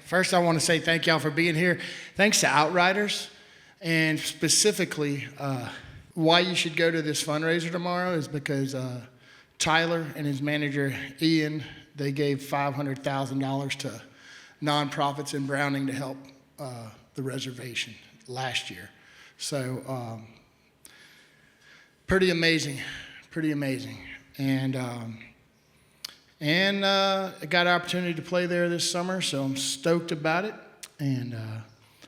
First, I want to say thank y'all for being here. Thanks to Outriders, and specifically, why you should go to this fundraiser tomorrow is because Tyler and his manager, Ian, they gave $500,000 to nonprofits in Browning to help the reservation last year. So, pretty amazing. And I got an opportunity to play there this summer, so I'm stoked about it. And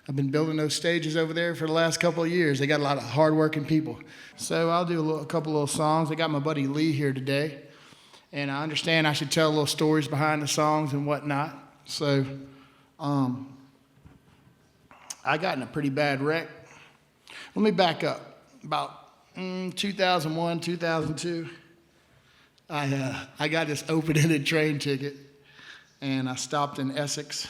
I've been building those stages over there for the last couple of years. They got a lot of hardworking people. So I'll do a couple little songs. I got my buddy Lee here today, and I understand I should tell little stories behind the songs and whatnot. So I got in a pretty bad wreck. Let me back up. About 2001, 2002, I got this open-ended train ticket, and I stopped in Essex,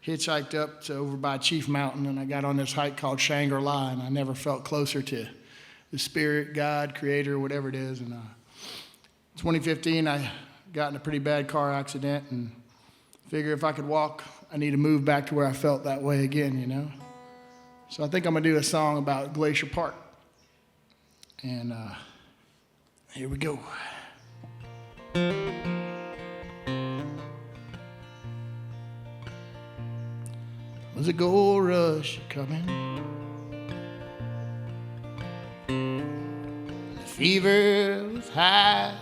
hitchhiked up to over by Chief Mountain, and I got on this hike called Shangri-La, and I never felt closer to the spirit, God, creator, whatever it is. And 2015, I got in a pretty bad car accident and figured if I could walk, I need to move back to where I felt that way again, you know? So I think I'm gonna do a song about Glacier Park. And here we go. Was a gold rush coming? The fever was high.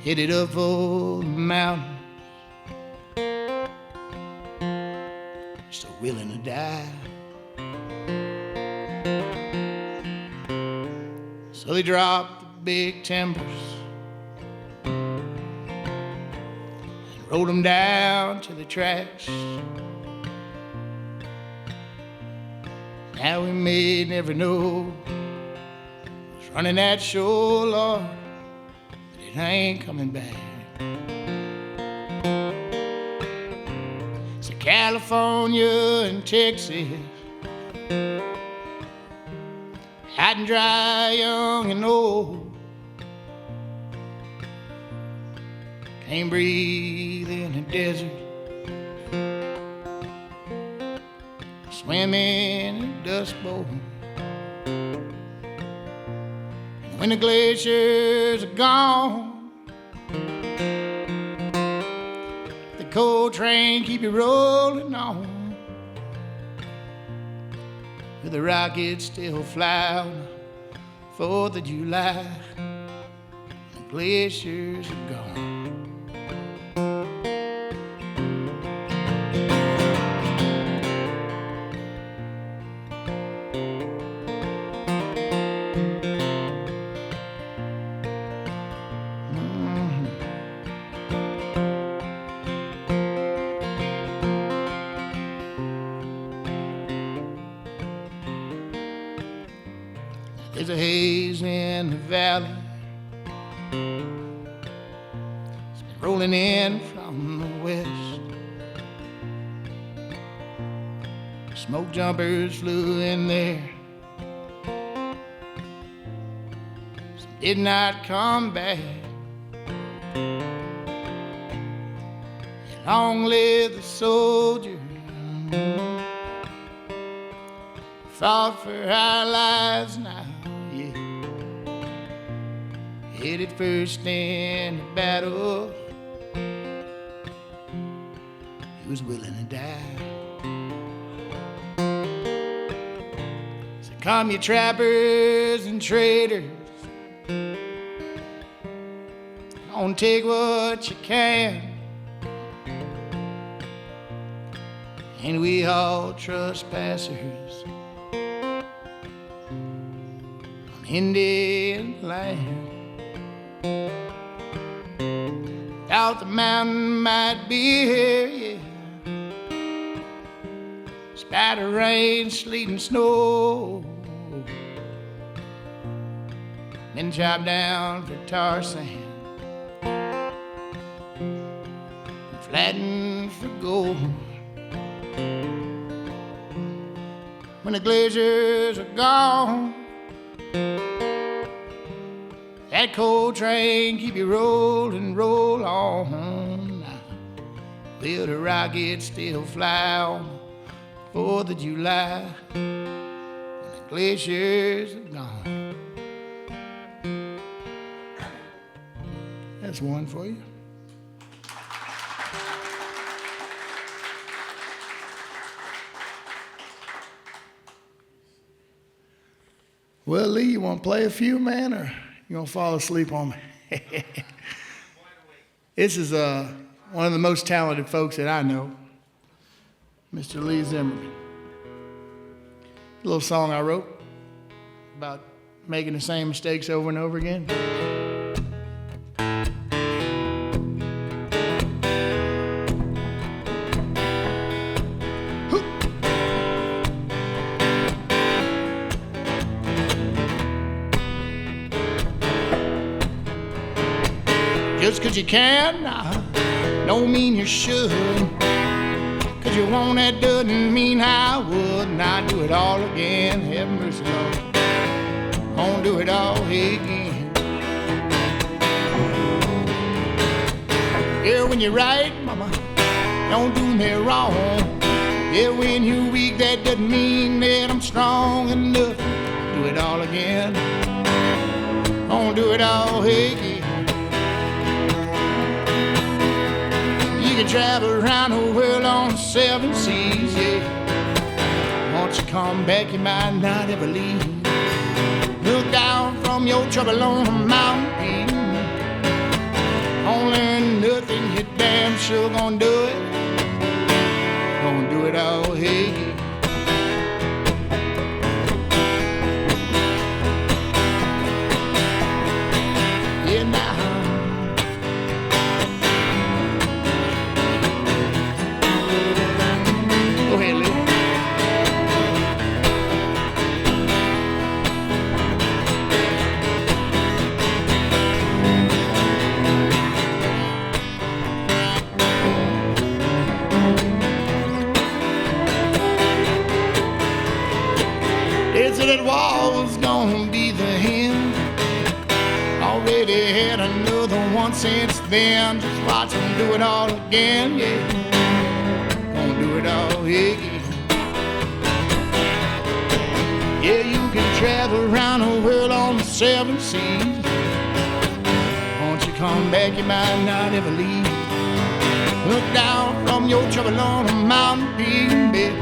Headed up for the mountain, still willing to die. So they dropped the big timbers and rolled them down to the tracks. Now we may never know who's running that show, Lord, but it ain't coming back. So California and Texas, hot and dry, young and old, can't breathe in the desert, swim in a dust bowl. And when the glaciers are gone, the cold train keep you rolling on. With the rockets still fly on 4th of July, the glaciers are gone. There's a haze in the valley, it's been rolling in from the west. Smoke jumpers flew in there, some did not come back. Long live the soldier, fought for our lives now. Headed first in the battle, he was willing to die. So come you trappers and traders, don't take what you can, and we all trespassers on Indian land. Out the mountain might be here, yeah. Spatter rain, sleet and snow, been chopped down for tar sand, flattened for gold. When the glaciers are gone, that cold train keep you rolling, roll on. build a rocket, still fly on 4th of July when the glaciers are gone. That's one for you. Well, Lee, you want to play a few, man, or you going to fall asleep on me? This is one of the most talented folks that I know, Mr. Lee Zimmerman. A little song I wrote about making the same mistakes over and over again. Just 'cause you can, don't mean you should. 'Cause you want, that doesn't mean I would not do it all again. Have mercy, Lord, won't do it all again. Yeah, when you're right, mama, don't do me wrong. Yeah, when you're weak, that doesn't mean that I'm strong enough to do it all again. Won't do it all again. You can travel around the world on 7 seas, yeah. Once you come back, you might not ever leave. Look down from your trouble on a mountain peak. Only nothing, you damn sure gonna do it. Gonna do it all again. Yeah, now. Go ahead, Lee. They said it was gonna be the end. Already had another one since then. Just watch them do it all again, yeah. Gonna do it all again. Yeah, you can travel around the world on the 7 seas. Once you come back, you might not ever leave. Look down from your trouble on a mountain peak, baby.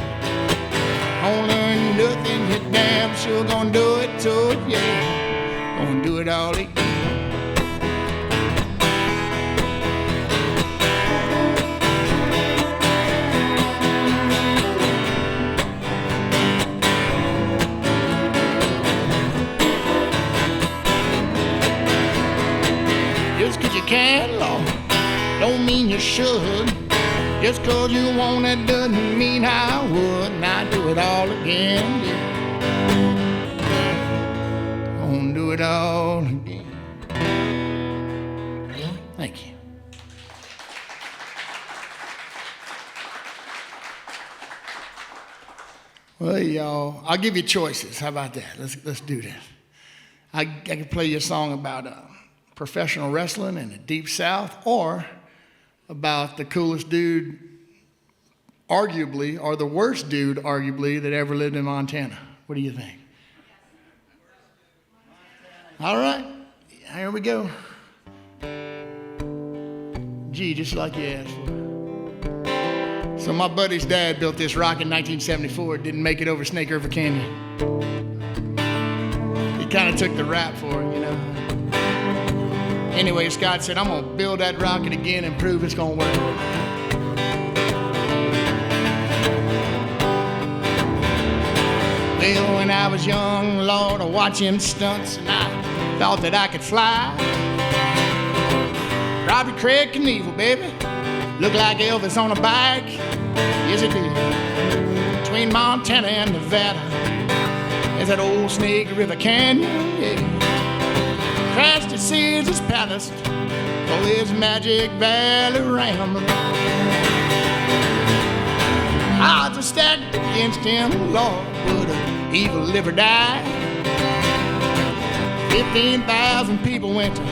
Only nothing, you damn sure gonna do it to it, yeah. Gonna do it all again. Just 'cause you can, Lord, don't mean you should. Just 'cause you want it doesn't mean I would not do it all again, yeah. Gonna do it all again. Thank you. Well, y'all, I'll give you choices. How about that? Let's do this. I can play you a song about professional wrestling in the Deep South, or about the coolest dude, arguably, or the worst dude, arguably, that ever lived in Montana. What do you think? All right, here we go. G, just like you asked for. So my buddy's dad built this rock in 1974. It didn't make it over Snake River Canyon. He kind of took the rap for it, you know. Anyway, Scott said, I'm going to build that rocket again and prove it's going to work. Well, when I was young, Lord, I watched him stunts, and I thought that I could fly. Robert Craig Knievel, baby. Looked like Elvis on a bike. Yes, it did. Between Montana and Nevada, there's that old Snake River Canyon, yeah. Crashed at Caesar's Palace for his Magic Valley Ramble. Odds are stacked against him, Lord, would he ever live or die? 15,000 people went to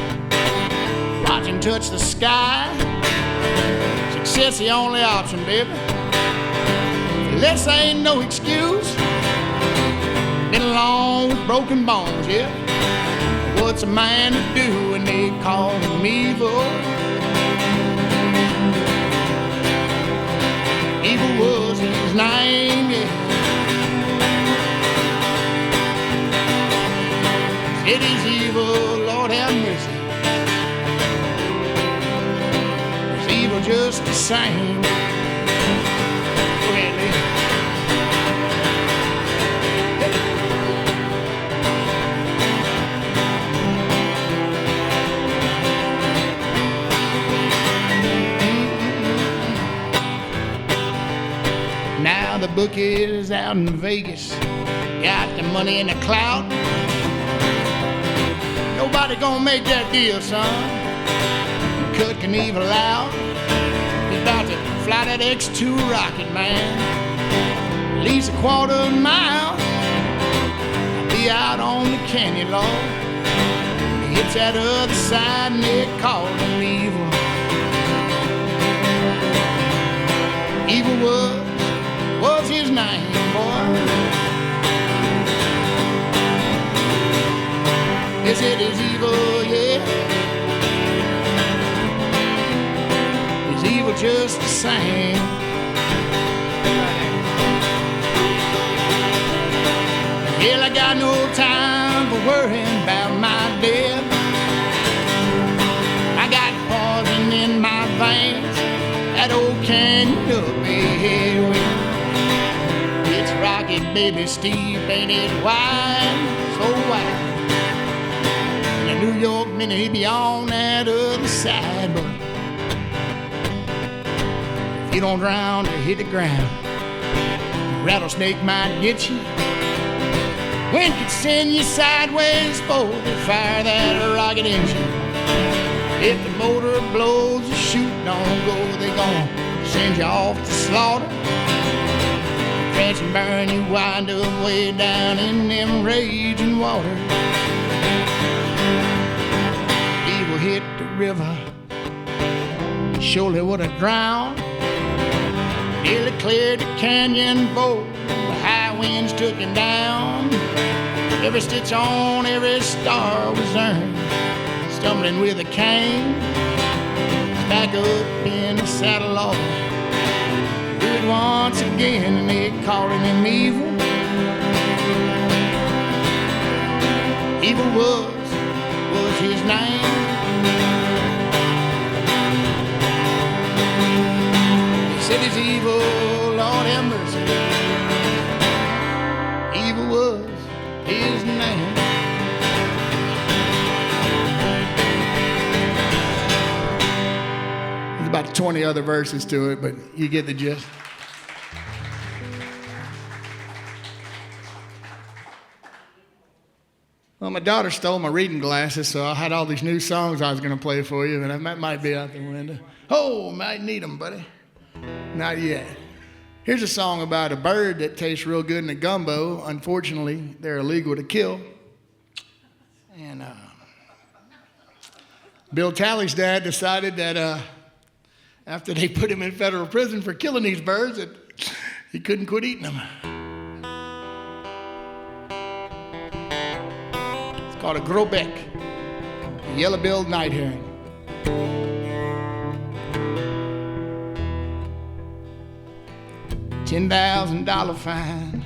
watch him touch the sky. Success the only option, baby. This ain't no excuse. Been along with broken bones, yeah. What's a man to do when they call him evil? Evil was his name, yeah. It is evil, Lord have mercy. It's evil just the same. Go ahead, Lee. Now the bookies out in Vegas got the money in the clout. Nobody gonna make that deal, son. Cut Knievel out. He's about to fly that X2 rocket, man. At least a quarter mile. I'll be out on the canyon, Lord. He hits that other side and they call him evil. Evil was his name, boy. Yes, it is evil, yeah. It's evil just the same. Hell, I got no time for worrying about my death. I got poison in my veins. That old canyon up ahead. It's rocky, baby, steep, ain't it wide? So wide. New York minute, he be on that other side, but if you don't drown or hit the ground, rattlesnake might get you. Wind could send you sideways for to fire that rocket engine. If the motor blows, the chute don't go, they gon' send you off to slaughter. Crash and burn, you wind up way down in them raging waters. Hit the river, surely would have drowned. Nearly cleared the canyon bowl, the high winds took him down. Every stitch on every star was earned. Stumbling with a cane, back up in the saddle off. Do it once again and they calling him evil. Evil was his name. It is evil, Lord have mercy. Evil was his name. There's about 20 other verses to it, but you get the gist. Well, my daughter stole my reading glasses, so I had all these new songs I was going to play for you, and that might be out the window. Oh, might need them, buddy. Not yet. Here's a song about a bird that tastes real good in a gumbo. Unfortunately, they're illegal to kill. And Bill Talley's dad decided that after they put him in federal prison for killing these birds, that he couldn't quit eating them. It's called a grosbec, a yellow-billed night heron. $10,000 fine,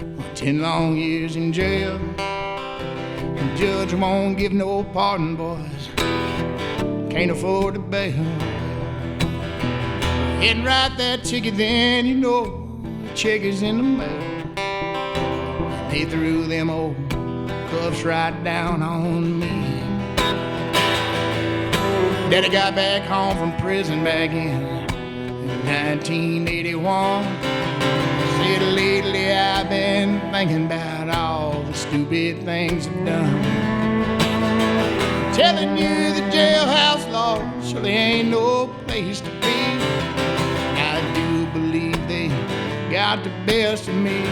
or 10 long years in jail. The judge won't give no pardon, boys. Can't afford to bail. And write that ticket, then you know the check is in the mail. They threw them old cuffs right down on me. Daddy got back home from prison back in 1981. Said lately I've been thinking about all the stupid things I've done. Telling you the jailhouse law surely ain't no place to be. I do believe they got the best of me.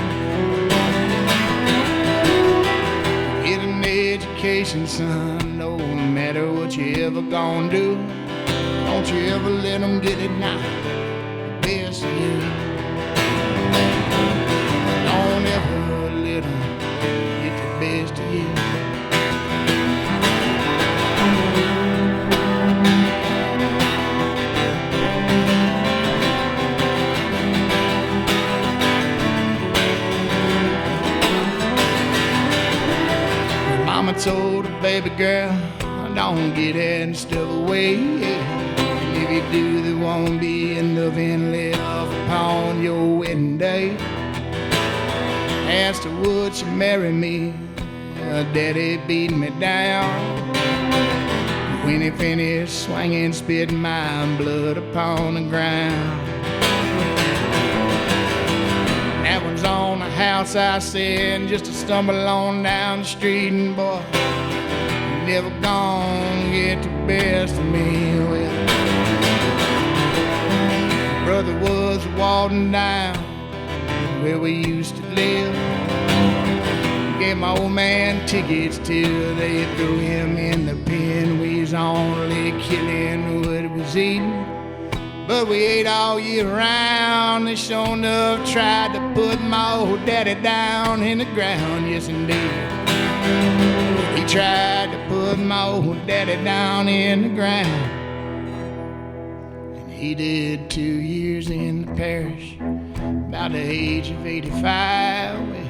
Get an education, son, no matter what you ever gonna do. Don't you ever let them get it now, the best of you. Don't ever let them get the best of you. Mama told her baby girl, don't get that stuff away. And if you do, there won't be nothing left upon your wedding day. Asked her would she marry me, her daddy beat me down. When he finished swinging, spit my blood upon the ground. That was on the house, I said, just to stumble on down the street, and boy, never gonna get the best of me. Well, brother was walking down where we used to live. Gave my old man tickets till they threw him in the pen. We was only killing what was eating, but we ate all year round. They sure enough tried to put my old daddy down in the ground. Yes, indeed. He tried to put my old daddy down in the ground. And he did 2 years in the parish, about the age of 85. Well,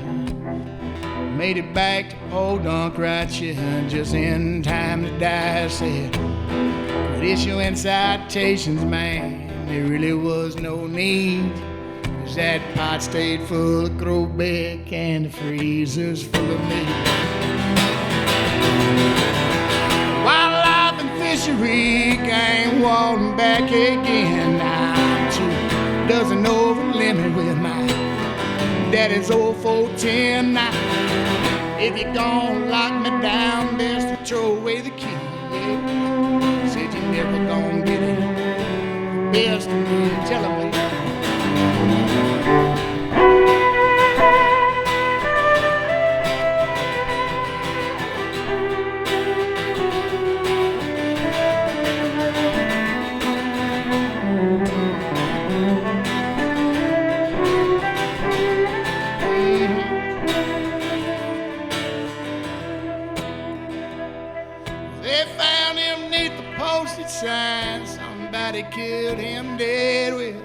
made it back to Podunk right here, just in time to die. I said, but issuing citations, man, there really was no need, 'cause that pot stayed full of Growback and the freezer's full of meat. Wildlife and fishery came walking back again. I'm 2 dozen over the limit with my daddy's old 410. Now, if you're gonna lock me down, best to throw away the key. Yeah. Said you're never gonna get it, the best of me. Tell him, please. Somebody killed him dead with,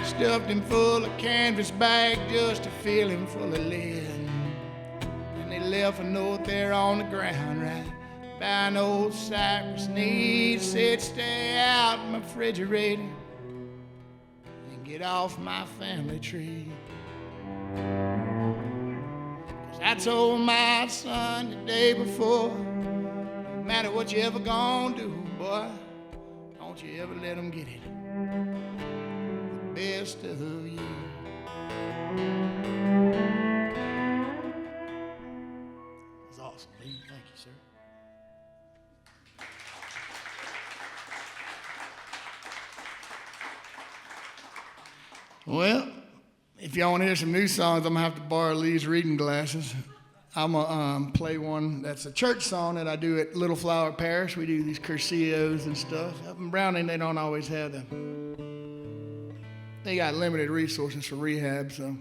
stuffed him full of canvas bag just to fill him full of lead. And they left a note there on the ground right by an old cypress knee. Said, stay out my refrigerator and get off my family tree. 'Cause I told my son the day before, no matter what you ever gonna do, boy, don't you ever let them get it, the best of you. That's awesome, Lee. Thank you, sir. Well, if y'all want to hear some new songs, I'm going to have to borrow Lee's reading glasses. I'm going to play one that's a church song that I do at Little Flower Parish. We do these cursios and stuff. Up in Browning, they don't always have them. They got limited resources for rehab, so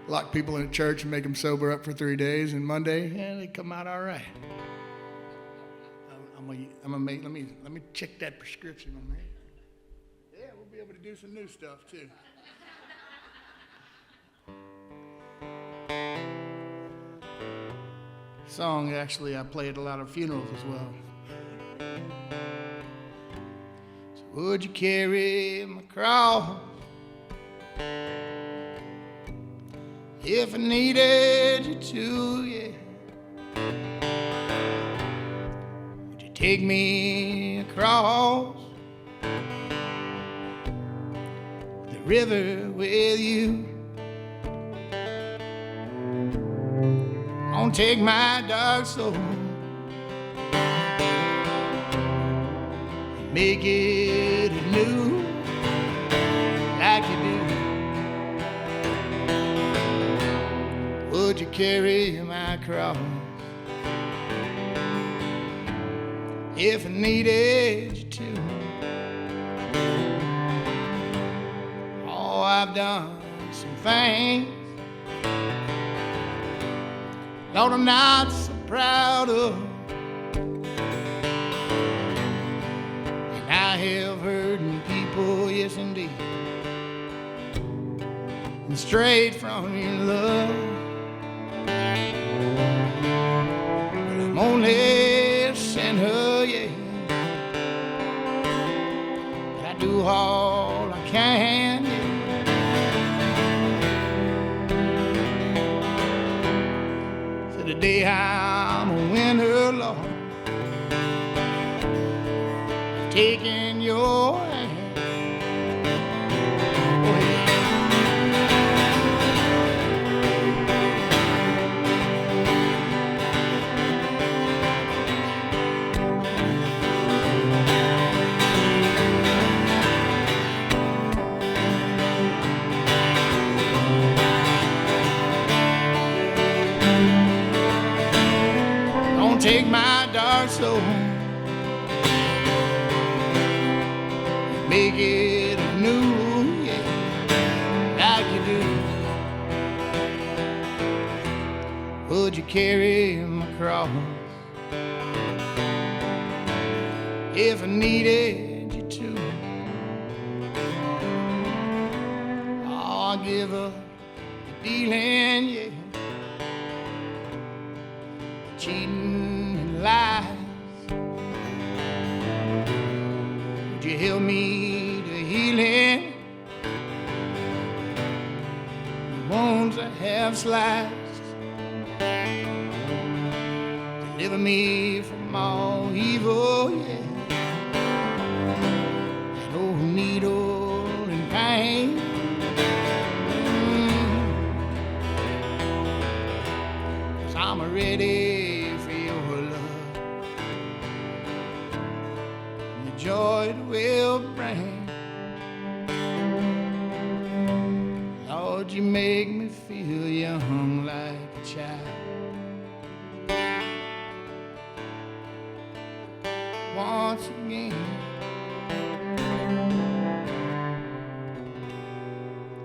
lock people in the church and make them sober up for 3 days, and Monday, yeah, they come out all right. I'm gonna make, let me check that prescription on there. Yeah, we'll be able to do some new stuff too. Song, actually, I play at a lot of funerals as well. So would you carry my cross if I needed you to, yeah? Would you take me across the river with you? Don't take my dark soul and make it anew like you do. Would you carry my cross if I needed you to? I've done some things, Lord, I'm not so proud of. And I have hurt people, yes indeed, and strayed from your love. But I'm only a sinner, yeah, but I do all I can, yeah. So today I'm a winner, Lord, taking your hand. Don't take my dark soul, make it new, yeah, like you do. Would you carry my cross if I needed you to? Oh, I'll give up the dealing, yeah, cheating and lies. Would you help me to healing the wounds I have sliced? Deliver me from all evil, yeah, that old needle and pain. Cause I'm ready for your love, and the joy it will bring. Lord, you make me feel young like a child. Once again,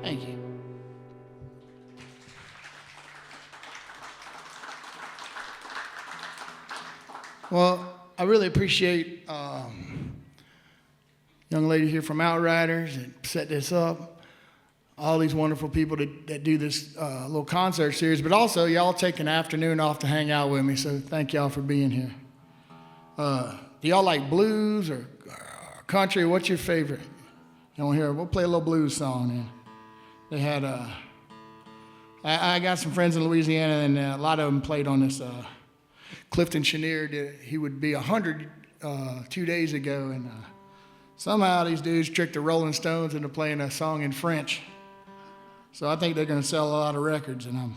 thank you. Well, I really appreciate young lady here from Outriders that set this up, all these wonderful people that do this little concert series, but also y'all take an afternoon off to hang out with me, so thank y'all for being here. Do y'all like blues or country? What's your favorite? You want to hear? We'll play a little blues song. And they had I got some friends in Louisiana, and a lot of them played on this. Clifton Chenier he would be 100 2 days ago, and somehow these dudes tricked the Rolling Stones into playing a song in French. So I think they're going to sell a lot of records, and I'm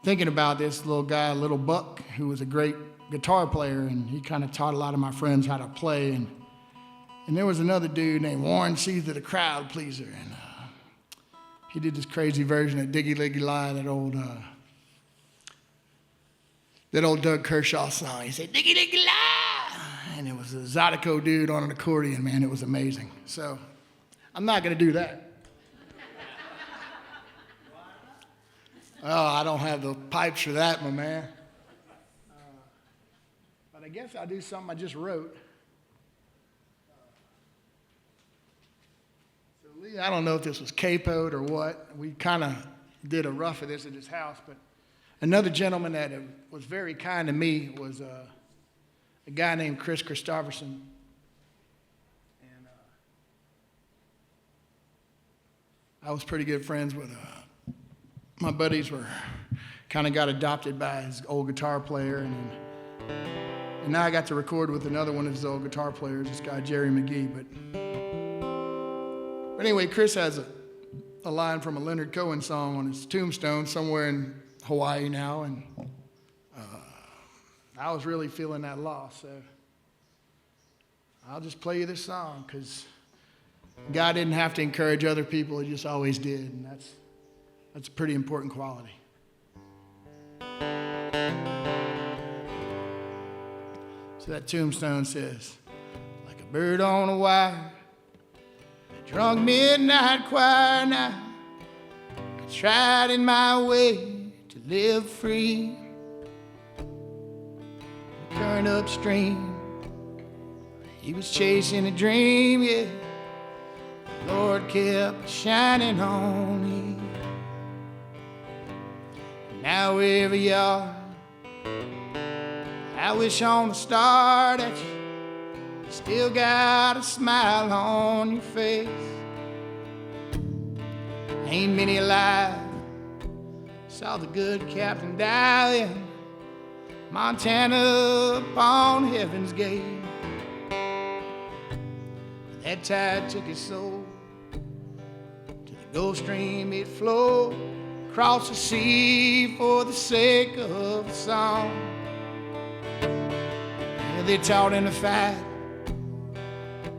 thinking about this little guy, Little Buck, who was a great guitar player, and he kind of taught a lot of my friends how to play. And there was another dude named Warren Caesar, the crowd pleaser, and he did this crazy version of Diggy Liggy Lie, that old Doug Kershaw song. He said, Diggy Liggy Lie, and it was a Zydeco dude on an accordion, man. It was amazing. So I'm not going to do that. Oh, I don't have the pipes for that, my man. But I guess I'll do something I just wrote. So Lee, I don't know if this was capoed or what. We kind of did a rough of this at his house, but another gentleman that was very kind to me was a guy named Chris Christopherson. And I was pretty good friends with my buddies were kind of got adopted by his old guitar player, and now I got to record with another one of his old guitar players, this guy Jerry McGee. But anyway, Chris has a line from a Leonard Cohen song on his tombstone somewhere in Hawaii now, and I was really feeling that loss, so I'll just play you this song, because God didn't have to encourage other people, he just always did, and that's a pretty important quality. So that tombstone says, like a bird on a wire, drunk midnight choir now. I tried in my way to live free. The current upstream, he was chasing a dream, yeah. The Lord kept shining on me. Now wherever you are, I wish on the star that you still got a smile on your face. Ain't many alive saw the good captain die in Montana upon heaven's gate. That tide took his soul to the Gulf Stream. It flowed across the sea for the sake of a song. Yeah, they taught him to fight,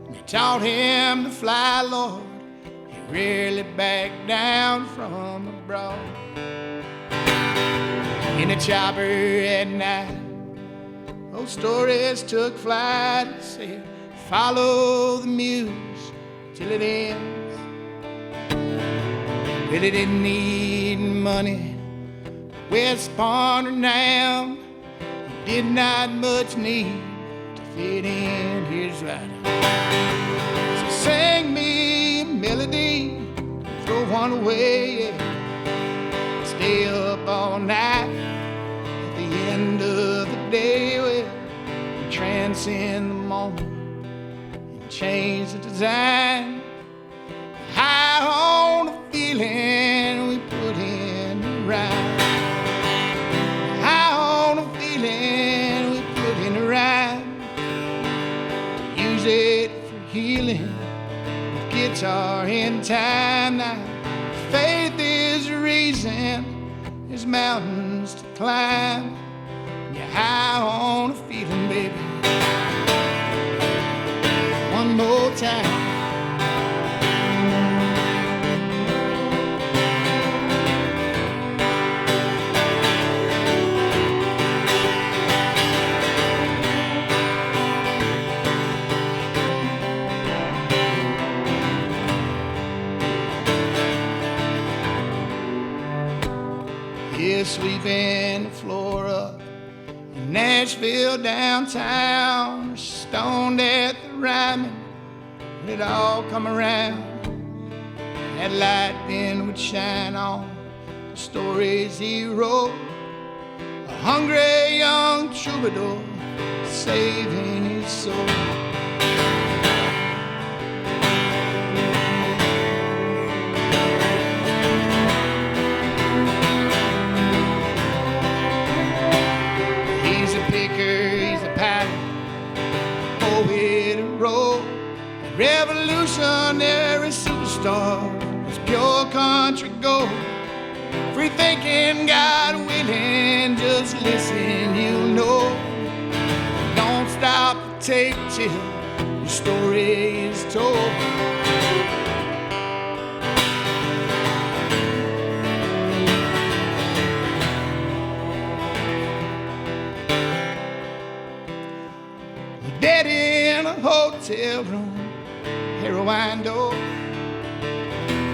they taught him to fly, Lord. He rarely backed down from the broad. In a chopper at night, those stories took flight and said, follow the muse till it ends. Well, he didn't need money, West Point or Nam. He did not much need to fit in. Here's right. So sing me a melody, throw one away, yeah. Stay up all night. At the end of the day, well, we transcend the moment and change the design. High on the feeling we put in the rhyme. High on the feeling we put in the rhyme. Use it for healing with guitar in time. Now faith is the reason there's mountains to climb. You're high on the feeling, baby. One more time. Yeah, sweeping the floor up in Nashville downtown, stoned at the rhyming, and it all come around. That light then would shine on the stories he wrote, a hungry young troubadour saving his soul. Revolutionary superstar, it's pure country gold. Free thinking, God willing, just listen, you'll know. Don't stop the tape till your story is told. We're dead in a hotel room, heroine door.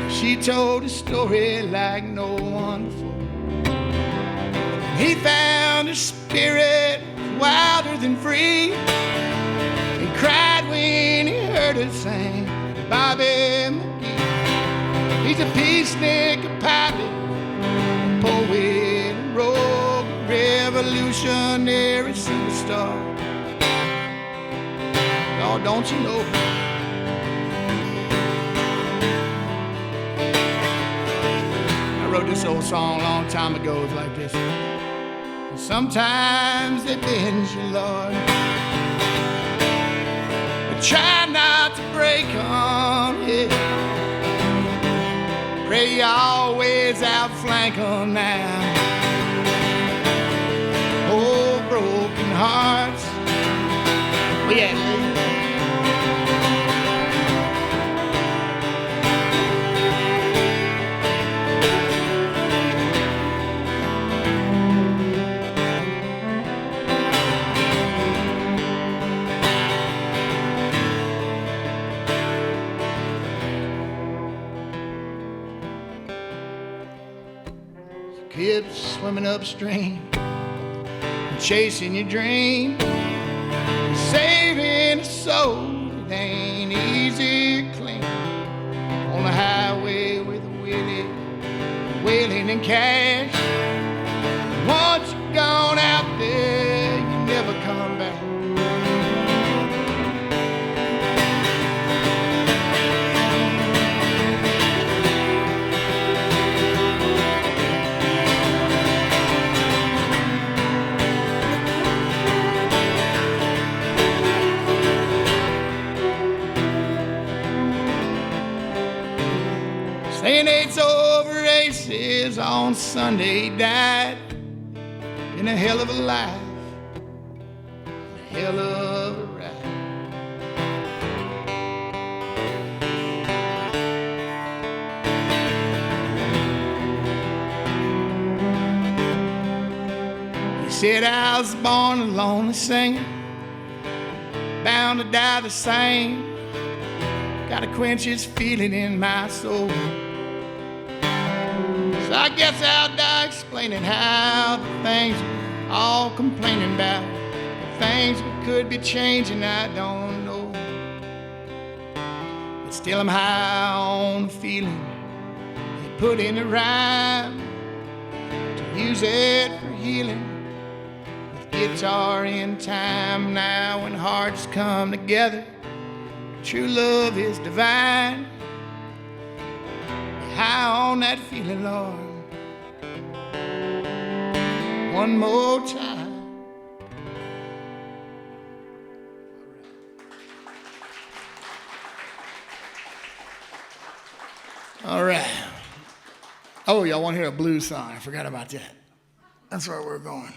She told a story like no one before. He found her spirit wilder than free. He cried when he heard her sing Bobby McGee. He's a peacenik, a pilot, a poet, a rogue, a revolutionary superstar. Oh, don't you know? I wrote this old song a long time ago. It's like this. Sometimes they bend you, Lord, but try not to break them, yeah. Pray you always outflank them now. Oh, broken hearts. Oh, yeah. swimming upstream, chasing your dream, saving a soul that ain't easy to clean. On the highway with a wheelie, wailing in cash. Once you're gone out there, you never come back. Saying eight's over races on Sunday, he died in a hell of a life, a hell of a ride. He said I was born a lonely singer, bound to die the same, gotta quench his feeling in my soul. So I guess I'll die explaining how the things we're all complaining about, the things we could be changing, I don't know. But still I'm high on the feeling he put in the rhyme to use it for healing with guitar in time. Now when hearts come together, true love is divine. High on that feeling, Lord, one more time. All right. Oh, y'all want to hear a blues song? I forgot about that. That's where we're going.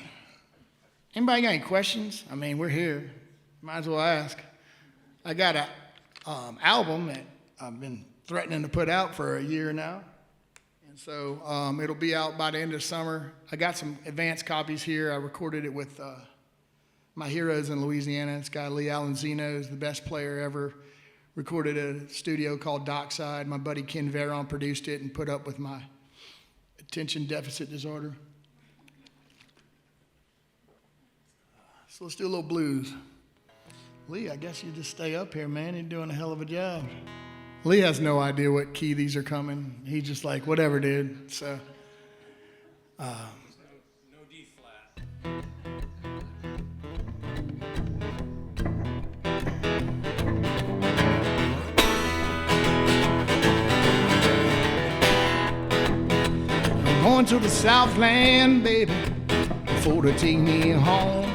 Anybody got any questions? I mean, we're here. Might as well ask. I got a album that I've been threatening to put out for a year now, and so it'll be out by the end of summer. I got some advanced copies here. I recorded it with my heroes in Louisiana. This guy Lee Zimmerman is the best player ever. Recorded at a studio called Dockside. My buddy Ken Veron produced it and put up with my attention deficit disorder. So let's do a little blues. Lee, I guess you just stay up here, man. You're doing a hell of a job. Lee has no idea what key these are coming. He's just like, whatever, dude. So, no D flat. I'm going to the Southland, baby, before they take me home.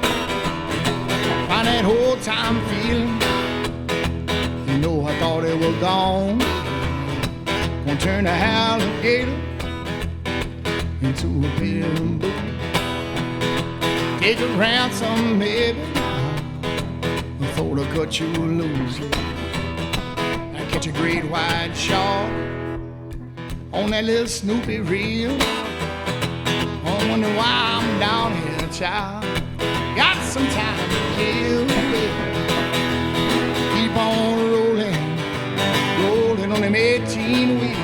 Find that whole time feeling. You know, I thought it was gone. Gonna turn the alligator into a bamboo. Take a ransom, maybe, before I cut you loose. I catch a great white shark on that little Snoopy reel. I wonder why I'm down here, child. Got some time to kill, baby. Keep on rolling, rolling on them 18 wheels.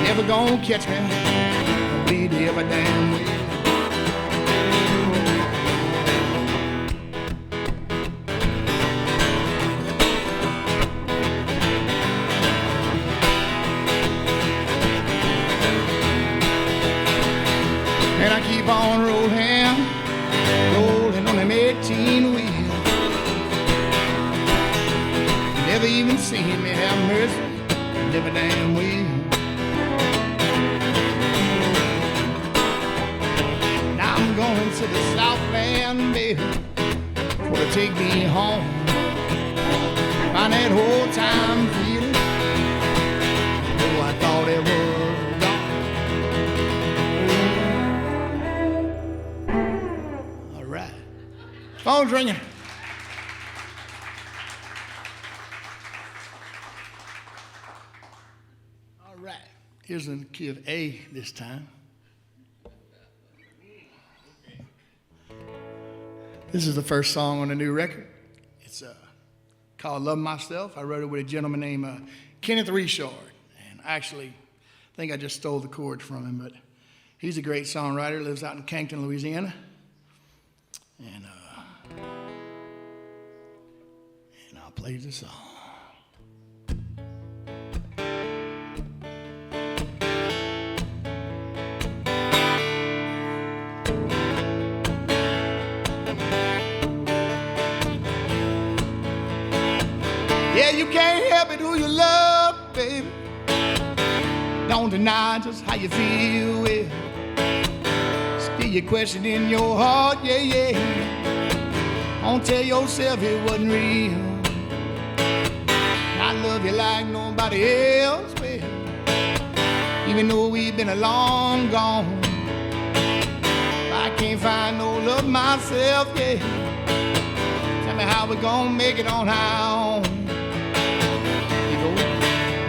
Never gonna catch me, I'll be the every damn way. And I keep on rolling, rolling on them 18 wheels. Never even seen me have mercy, never damn well. Now I'm going to the Southland, baby, for to take me home. Find that whole time feeling, oh, I thought it was gone. All right, phone's ringing. Here's in the key of A this time. This is the first song on the new record. It's called Love Myself. I wrote it with a gentleman named Kenneth Richard. And actually, I think I just stole the chords from him, but he's a great songwriter, lives out in Cankton, Louisiana. And I'll play the song. Yeah, you can't help it who you love, baby. Don't deny just how you feel, well. Still you question in your heart, yeah, yeah. Don't tell yourself it wasn't real. I love you like nobody else, baby. Even though we've been a long gone, I can't find no love myself, yeah. Tell me how we gonna make it on our own.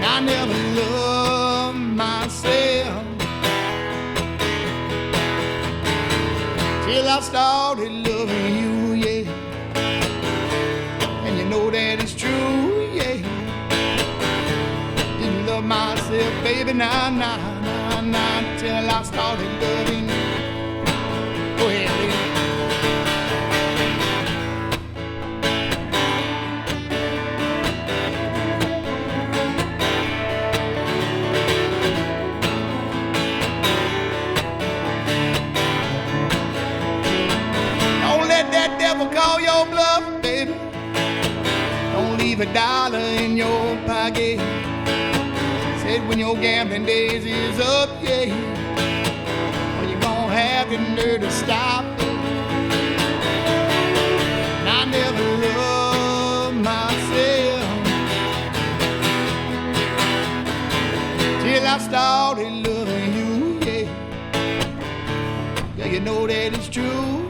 I never loved myself till I started loving you, yeah. And you know that it's true, yeah. Didn't love myself, baby, nah, till I started loving you. Go ahead, baby. Call your bluff, baby. Don't leave a dollar in your pocket. Said when your gambling days is up, yeah. Well, you gonna have the nerve to stop. And I never loved myself till I started loving you, yeah. Yeah, you know that it's true.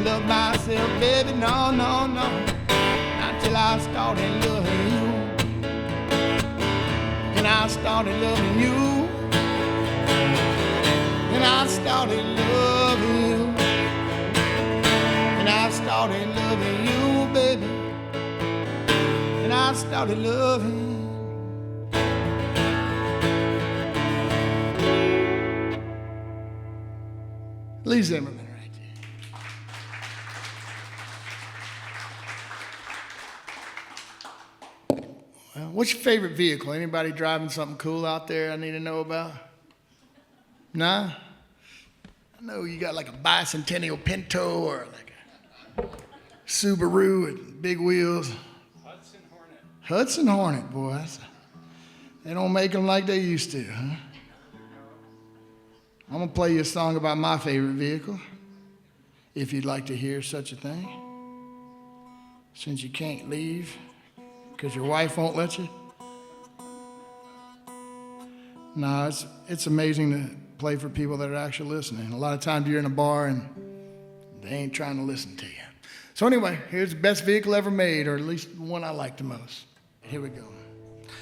Love myself, baby, no, not till I started loving you. And I started loving you. And I started loving you. And I started loving you, baby. And I started loving you. Lee Zimmerman. What's your favorite vehicle? Anybody driving something cool out there I need to know about? Nah? I know you got like a bicentennial Pinto or like a Subaru with big wheels. Hudson Hornet. Hudson Hornet, boy. They don't make them like they used to, huh? I'm going to play you a song about my favorite vehicle, if you'd like to hear such a thing. Since you can't leave because your wife won't let you. No, it's amazing to play for people that are actually listening. A lot of times you're in a bar and they ain't trying to listen to you. So anyway, here's the best vehicle ever made, or at least the one I like the most. Here we go.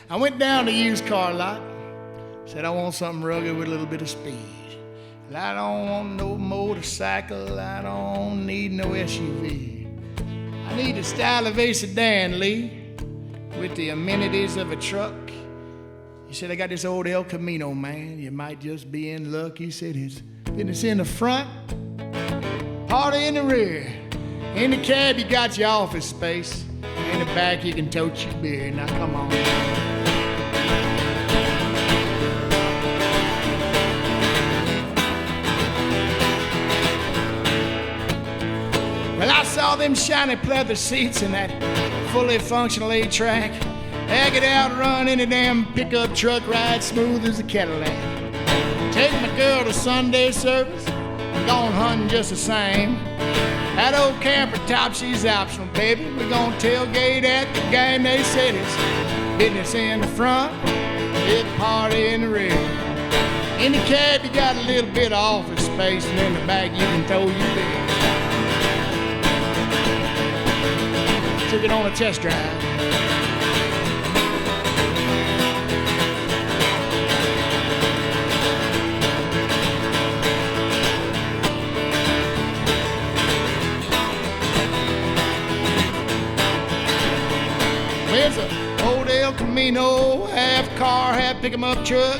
I went down to the used car lot, said I want something rugged with a little bit of speed. And I don't want no motorcycle, I don't need no SUV. I need the style of a sedan, Lee, with the amenities of a truck. He said, I got this old El Camino, man. You might just be in luck. He said, it's in the front, party in the rear. In the cab, you got your office space. In the back, you can tote your beer. Now, come on. Well, I saw them shiny pleather seats in that fully functional 8-track. I could outrun any damn pickup truck, ride smooth as a Cadillac. Take my girl to Sunday service, I'm gone hunting just the same. That old camper top, she's optional, baby. We're gonna tailgate at the game. They said it's business in the front, big party in the rear. In the cab, you got a little bit of office space, and in the back, you can throw your beer. Took it on a test drive. There's an old El Camino Camino, half car, half pick 'em up truck.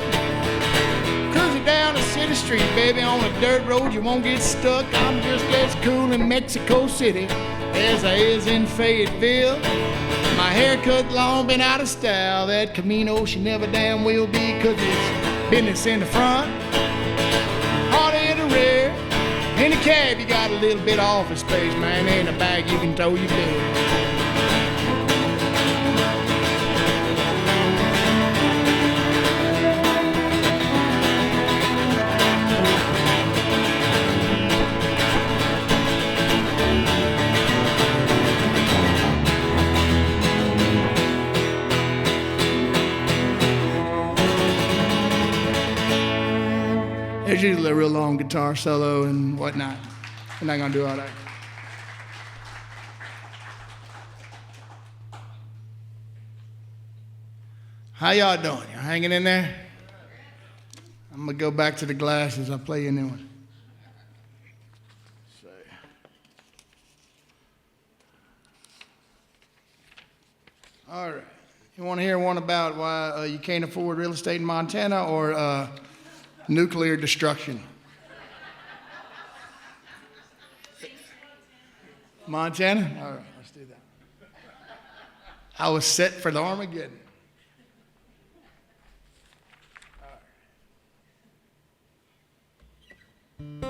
Cruising down a city street, baby, on a dirt road, you won't get stuck. I'm just as cool in Mexico City as I is in Fayetteville. My haircut long been out of style. That Camino she never damn will be, 'cause it's business in the front, heart in the rear. In the cab you got a little bit of office space, man. In the bag you can throw your bills. There's usually a real long guitar solo and whatnot. I'm not gonna do all that. How y'all doing? Y'all hanging in there? I'm gonna go back to the glasses. I'll play you a new one. All right. You want to hear one about why you can't afford real estate in Montana, or nuclear destruction? Montana? All right, let's do that. I was set for the Armageddon. Okay,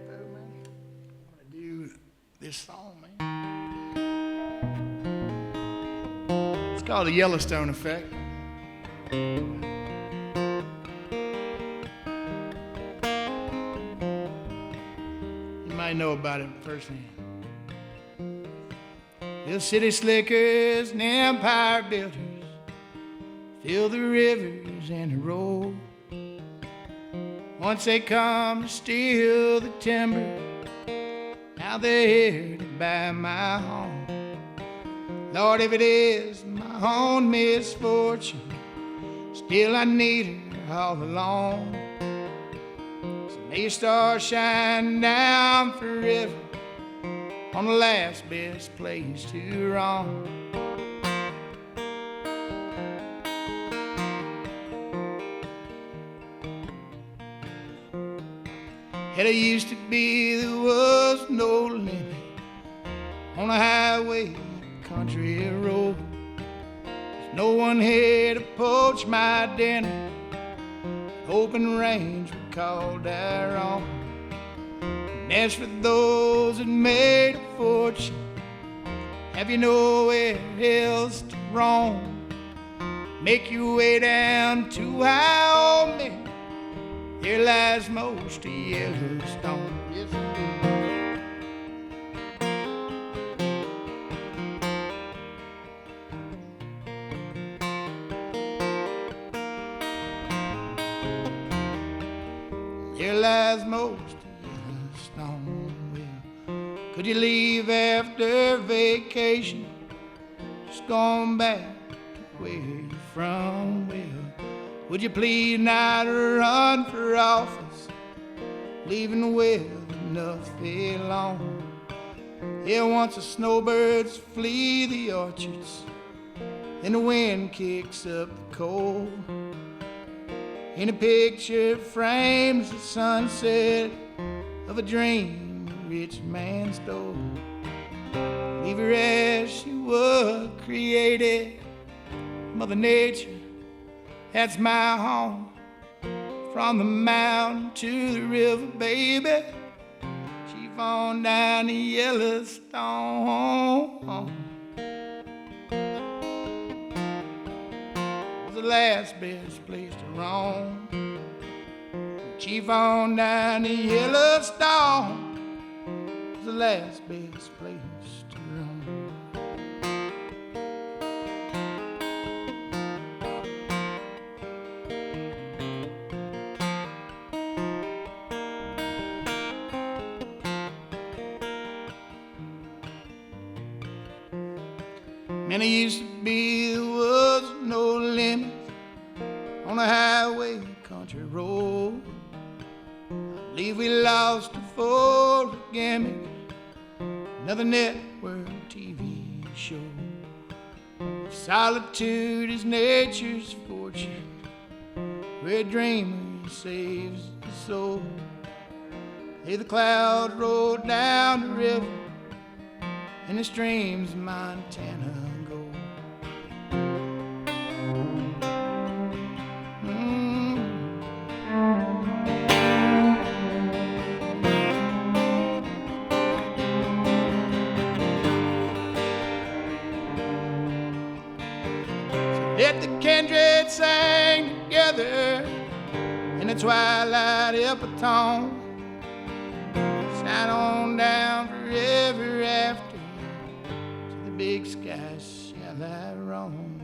man. I want to do this song, man. It's called the Yellowstone Effect. I know about it firsthand. The city slickers and empire builders fill the rivers and the road. Once they come to steal the timber, now they're here to buy my home. Lord, if it is my own misfortune, still I need her all along. May your star shine down forever on the last best place to roam. It used to be there was no limit on a highway, country road. There's no one here to poach my dinner. Open range we called our own. And as for those that made a fortune, have you nowhere else to roam? Make your way down to Wyoming. Here lies most of Yellowstone. Yes, here lies most of Yellowstone. Well, could you leave after vacation? Just gone back to where you're from? Well, would you please not run for office, leaving well enough alone? Yeah, once the snowbirds flee the orchards and the wind kicks up the cold, in a picture frames the sunset of a dream a rich man stole. Leave her as she was created, Mother Nature, that's my home. From the mountain to the river, baby, chief on down to Yellowstone. Was the last best place to roam. Chief on down to Yellowstone. Was the last best place to roam. Man, it used to be there was no limit on a highway, country road. I believe we lost it for a gimmick, another network TV show. Solitude is nature's fortune, where a dreamer saves his soul. Hey, the clouds roll down the river, and the streams of Montana go. Let the kindred sing together in the twilight epitome. Shine on down forever after, to the big sky shall I roam.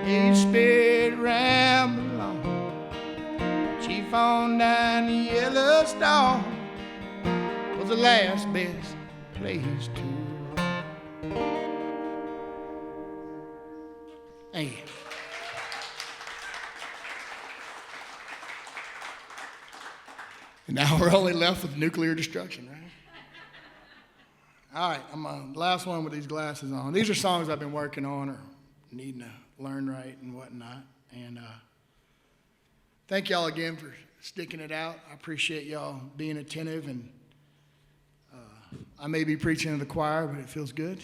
Hey, spirit ramble on, chief on down the Yellowstone was the last best place to. Hey. And now we're only left with nuclear destruction, right? All right, I'm the last one with these glasses on. These are songs I've been working on or needing to learn right and whatnot. And thank y'all again for sticking it out. I appreciate y'all being attentive. And I may be preaching to the choir, but it feels good.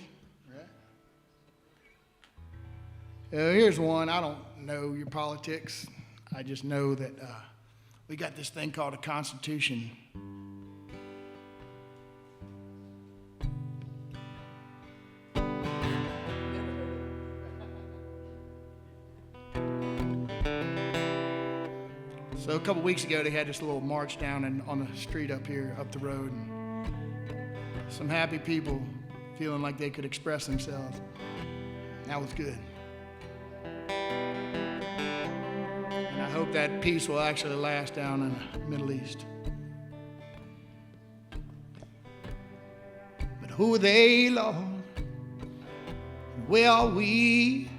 Here's one. I don't know your politics. I just know that we got this thing called a Constitution. So a couple weeks ago, they had this little march down on the street up here, up the road. And some happy people feeling like they could express themselves. That was good. And I hope that peace will actually last down in the Middle East. But who are they, Lord? Where are we?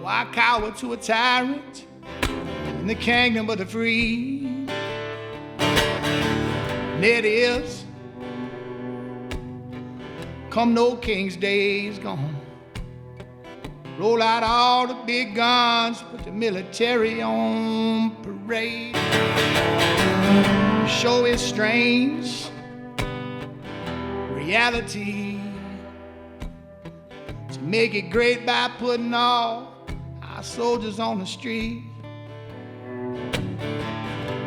Why cower to a tyrant in the kingdom of the free? And it is, come no king's days gone. Roll out all the big guns, put the military on parade. The show is strange, reality. To make it great by putting all our soldiers on the street.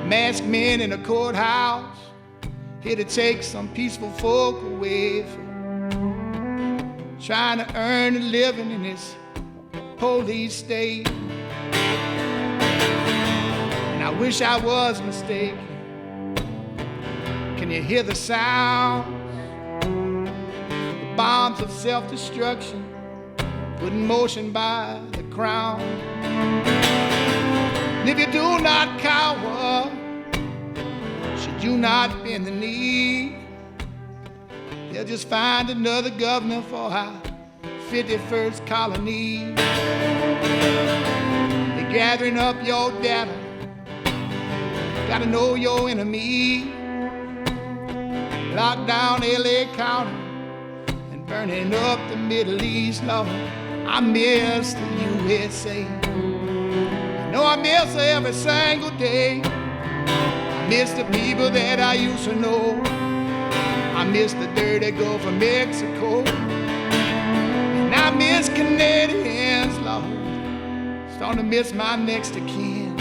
Masked men in a courthouse, here to take some peaceful folk away from trying to earn a living in this police state. And I wish I was mistaken. Can you hear the sounds? The bombs of self-destruction put in motion by the crown. And if you do not cower, should you not bend the knee, they'll just find another governor for our 51st colony. They're gathering up your data. Gotta know your enemy. Lock down LA County and burning up the Middle East, Lord. I miss the USA. I know I miss her every single day. I miss the people that I used to know. I miss the dirty Gulf of Mexico. And I miss Canadians, Lord. Starting to miss my next of kin.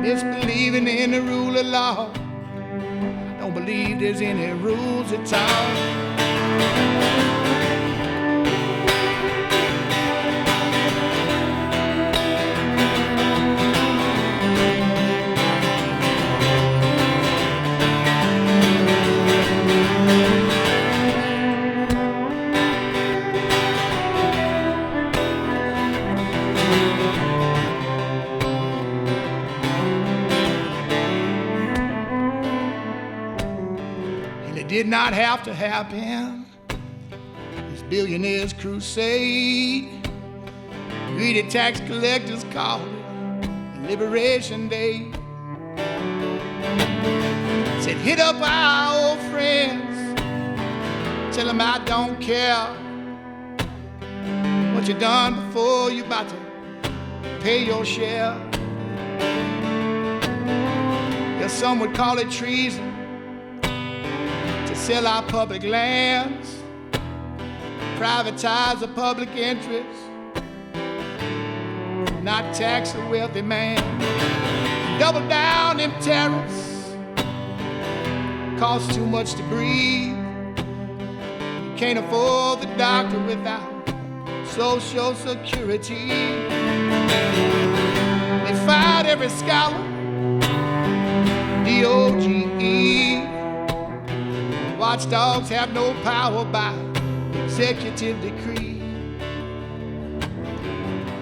Miss believing in the rule of law. I don't believe there's any rules at all. Did not have to happen. This billionaire's crusade. Greedy tax collectors called it Liberation Day. Said hit up our old friends Tell him I don't care what you done before you about to pay your share. Yeah, some would call it treason to sell our public lands, privatize the public interest, not tax the wealthy man. Double down them tariffs, costs too much to breathe. You can't afford the doctor without Social Security. They fired every scholar, DOGE. Watchdogs have no power by executive decree.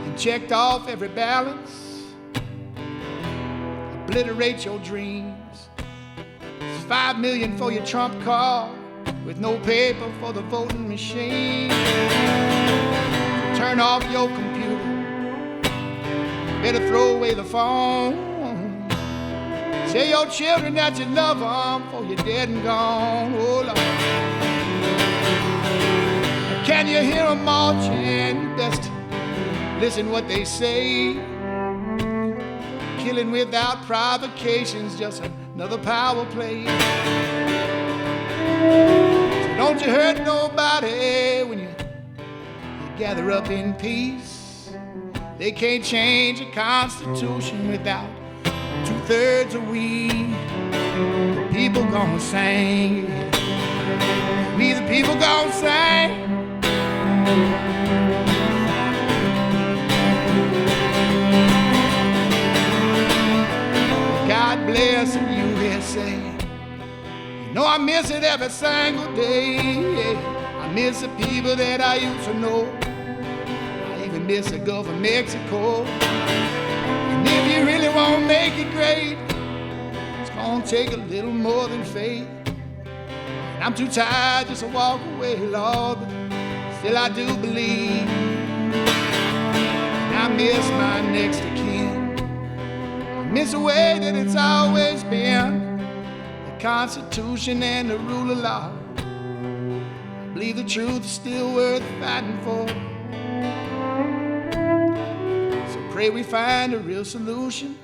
And checked off every balance, obliterate your dreams. It's $5 million for your Trump card with no paper for the voting machine. Turn off your computer, better throw away the phone. Tell your children that you love them before you're dead and gone. Oh Lord, can you hear them marching? You best listen what they say. Killing without provocation's just another power play. So don't you hurt nobody when you gather up in peace. They can't change a constitution without 2/3 of we. The people gonna sing. We the people gonna sing. God bless the USA. You know I miss it every single day. I miss the people that I used to know. I even miss the Gulf of Mexico. And if you really want to make it great, it's gonna take a little more than faith. And I'm too tired just to walk away, Lord, but still I do believe. And I miss my next of kin. I miss the way that it's always been, the Constitution and the rule of law. I believe the truth is still worth fighting for. So pray we find a real solution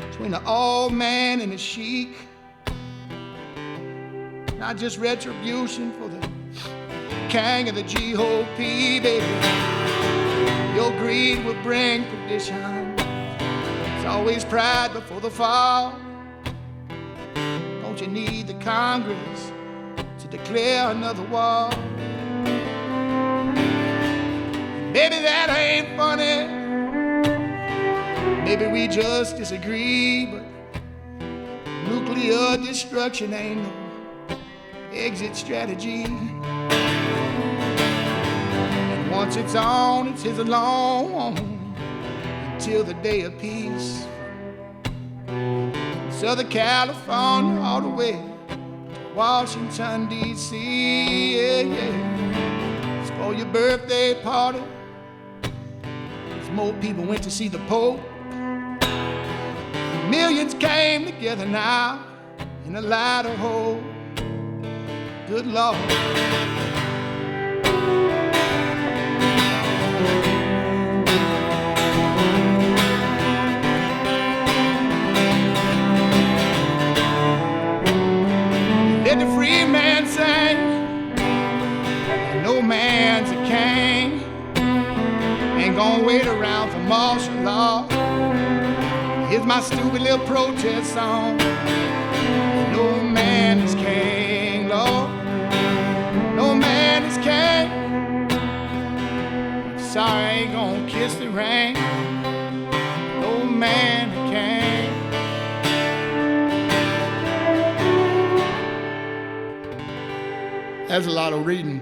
between the old man and the sheik. Not just retribution for the king of the GOP, baby. Your greed will bring perdition. It's always pride before the fall. Don't you need the Congress to declare another war? Maybe that ain't funny. Maybe we just disagree, but nuclear destruction ain't no exit strategy. And once it's on, it's his alone until the day of peace. Southern California all the way to Washington, D.C. Yeah, yeah. It's for your birthday party. As more people went to see the Pope. Millions came together now in a light of hope. Good Lord. Let the free man sing. No man's a king. Ain't gonna wait around for martial law. Here's my stupid little protest song. No man is king, Lord. No man is king. Sorry, I ain't gonna kiss the ring. No man is king. That's a lot of reading.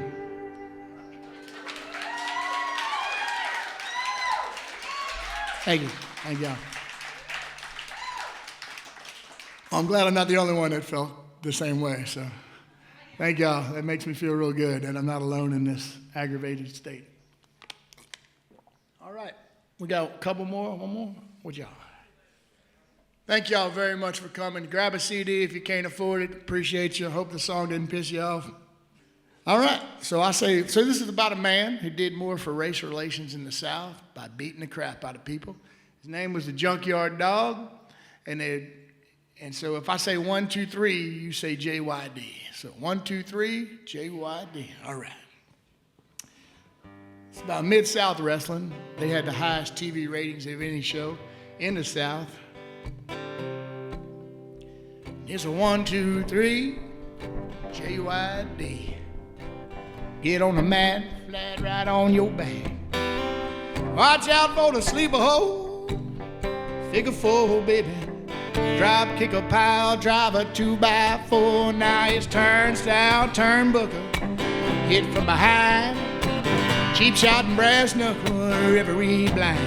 Thank you. Thank y'all. I'm glad I'm not the only one that felt the same way, so thank y'all. That makes me feel real good that I'm not alone in this aggravated state. All right, we got a couple more, one more? What y'all? Thank y'all very much for coming. Grab a CD if you can't afford it. Appreciate you. Hope the song didn't piss you off. All right, so this is about a man who did more for race relations in the South by beating the crap out of people. His name was the Junkyard Dog, and so if I say 1, 2, 3, you say JYD. So 1, 2, 3, JYD. All right. It's about Mid-South wrestling. They had the highest TV ratings of any show in the South. It's a 1, 2, 3, JYD. Get on the mat, flat right on your back. Watch out for the sleeper hole. Figure 4, baby. Drop, kick a pile, drive a 2x4. Now it's turnstile, turnbuckle. Hit from behind. Cheap shot and brass knuckle, referee blind.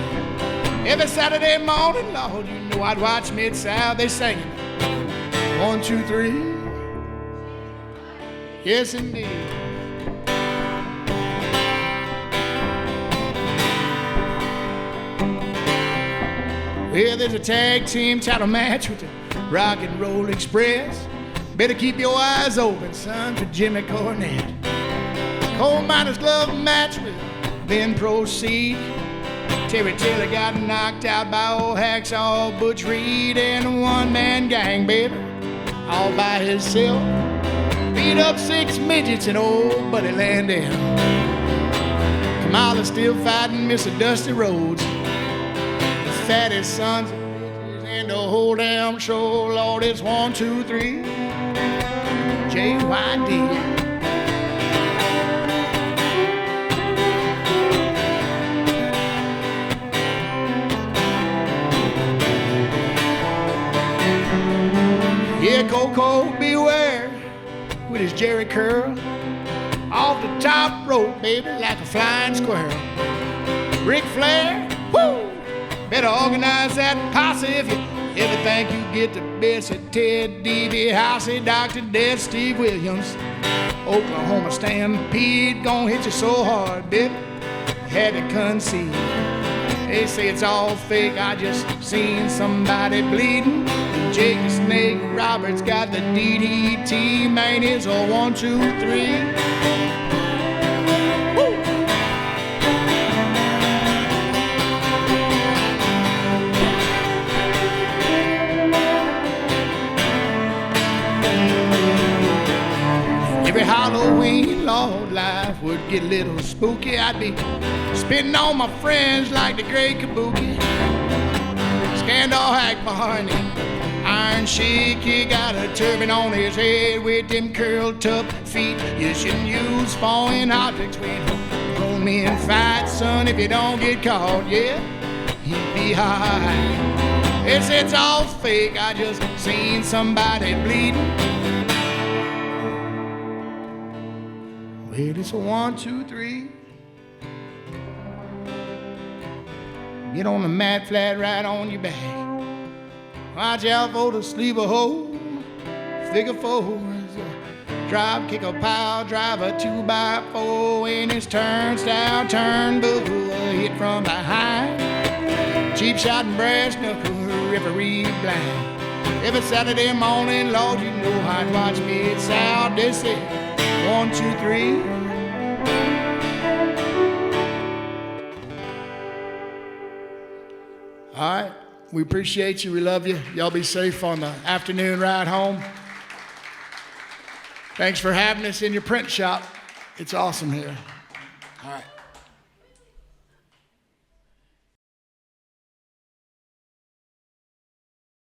Every Saturday morning, Lord, you know I'd watch Mid-South. They singing 1, 2, 3. Yes, indeed. Well, there's a tag team title match with the Rock and Roll Express. Better keep your eyes open, son, for Jimmy Cornette. Coal miner's glove match will then proceed. Terry Taylor got knocked out by old Hacksaw Butch Reed and a one-man gang, baby, all by himself. Beat up 6 midgets and old Buddy Landell. Kamala's still fighting Mr. Dusty Rhodes. Fattest sons of bitches and the whole damn show. Lord, it's 1, 2, 3, JYD. Yeah, Coco beware with his Jerry curl. Off the top rope, baby, like a flying squirrel. Ric Flair, whoo! Better organize that posse if you ever think you get the best at Ted DiBiase, Dr. Death, Steve Williams. Oklahoma Stampede gon' hit you so hard, baby, had to concede. They say it's all fake, I just seen somebody bleeding. Jake the Snake Roberts got the DDT, man, it's a 1, 2, 3. Every Halloween, Lord, life would get a little spooky. I'd be spitting on my friends like the great Kabuki. Scandal Hack Barney, Iron Sheik, he got a turban on his head with them curled up feet. You shouldn't use foreign objects when grown men fight, son, if you don't get caught, yeah, you'd be high. It's all fake, I just seen somebody bleeding. Well, it's a 1, 2, 3. Get on the mat, flat right on your back. Watch out for the sleeper hole. Figure 4. Drop, kick a pile, drive a 2x4. And it's turnstile, turnbuckle, hit from behind. Cheap shot and brass knuckle, referee blind. Every Saturday morning, Lord, you know I'd watch Mid-South. They say 1, 2, 3. All right. We appreciate you. We love you. Y'all be safe on the afternoon ride home. Thanks for having us in your print shop. It's awesome here. All right.